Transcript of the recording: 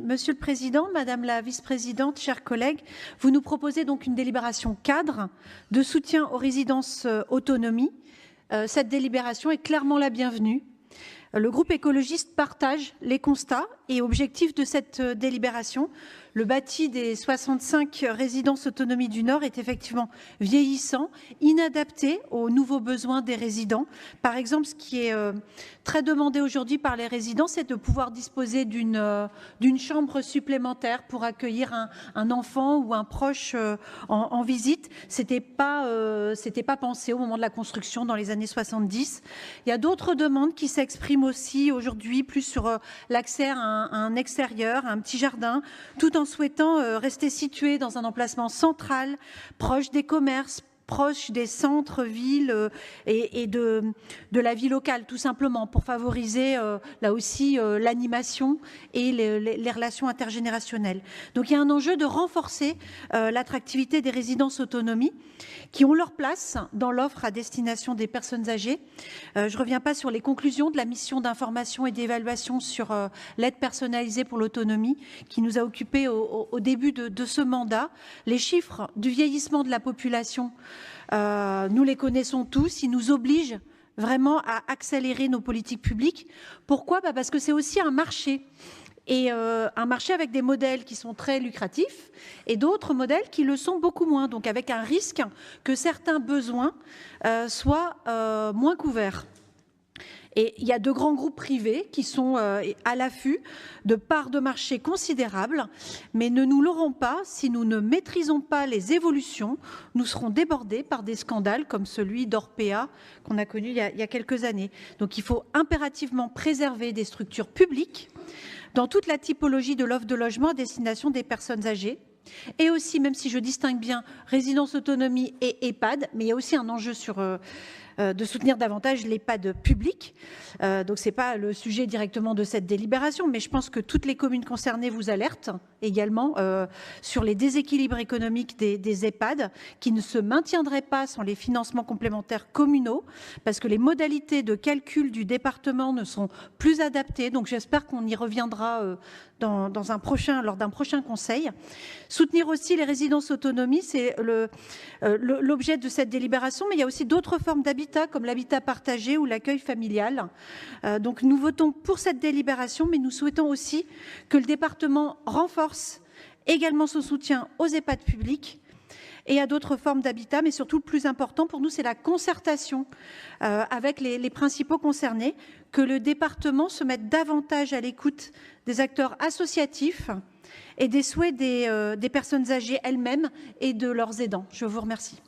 Monsieur le Président, Madame la Vice-présidente, chers collègues, vous nous proposez donc une délibération cadre de soutien aux résidences autonomie. Cette délibération est clairement la bienvenue. Le groupe écologiste partage les constats et objectifs de cette délibération. Le bâti des 65 résidences autonomie du Nord est effectivement vieillissant, inadapté aux nouveaux besoins des résidents. Par exemple, ce qui est très demandé aujourd'hui par les résidents, c'est de pouvoir disposer d'une chambre supplémentaire pour accueillir un enfant ou un proche en visite. C'était pas pensé au moment de la construction dans les années 70. Il y a d'autres demandes qui s'expriment aussi aujourd'hui, plus sur l'accès à un extérieur, à un petit jardin, tout en souhaitant rester situé dans un emplacement central, proche des commerces, proche des centres-villes et de la vie locale, tout simplement, pour favoriser là aussi l'animation et les relations intergénérationnelles. Donc il y a un enjeu de renforcer l'attractivité des résidences autonomie qui ont leur place dans l'offre à destination des personnes âgées. Je ne reviens pas sur les conclusions de la mission d'information et d'évaluation sur l'aide personnalisée pour l'autonomie qui nous a occupés au début de ce mandat. Les chiffres du vieillissement de la population, nous les connaissons tous, ils nous obligent vraiment à accélérer nos politiques publiques. Pourquoi ? Parce que c'est aussi un marché. Et un marché avec des modèles qui sont très lucratifs et d'autres modèles qui le sont beaucoup moins, donc avec un risque que certains besoins soient moins couverts. Et il y a de grands groupes privés qui sont à l'affût de parts de marché considérables, mais ne nous l'aurons pas si nous ne maîtrisons pas les évolutions. Nous serons débordés par des scandales comme celui d'Orpea qu'on a connu il y a quelques années. Donc il faut impérativement préserver des structures publiques dans toute la typologie de l'offre de logement à destination des personnes âgées. Et aussi, même si je distingue bien résidence autonomie et EHPAD, mais il y a aussi un enjeu de soutenir davantage l'EHPAD public. Donc ce n'est pas le sujet directement de cette délibération, mais je pense que toutes les communes concernées vous alertent également sur les déséquilibres économiques des EHPAD qui ne se maintiendraient pas sans les financements complémentaires communaux parce que les modalités de calcul du département ne sont plus adaptées. Donc j'espère qu'on y reviendra lors d'un prochain conseil. Soutenir aussi les résidences autonomie, c'est l'objet de cette délibération, mais il y a aussi d'autres formes d'habitat comme l'habitat partagé ou l'accueil familial. Donc nous votons pour cette délibération, mais nous souhaitons aussi que le département renforce également son soutien aux EHPAD publics et à d'autres formes d'habitat, mais surtout le plus important pour nous, c'est la concertation avec les principaux concernés, que le département se mette davantage à l'écoute des acteurs associatifs et des souhaits des personnes âgées elles-mêmes et de leurs aidants. Je vous remercie.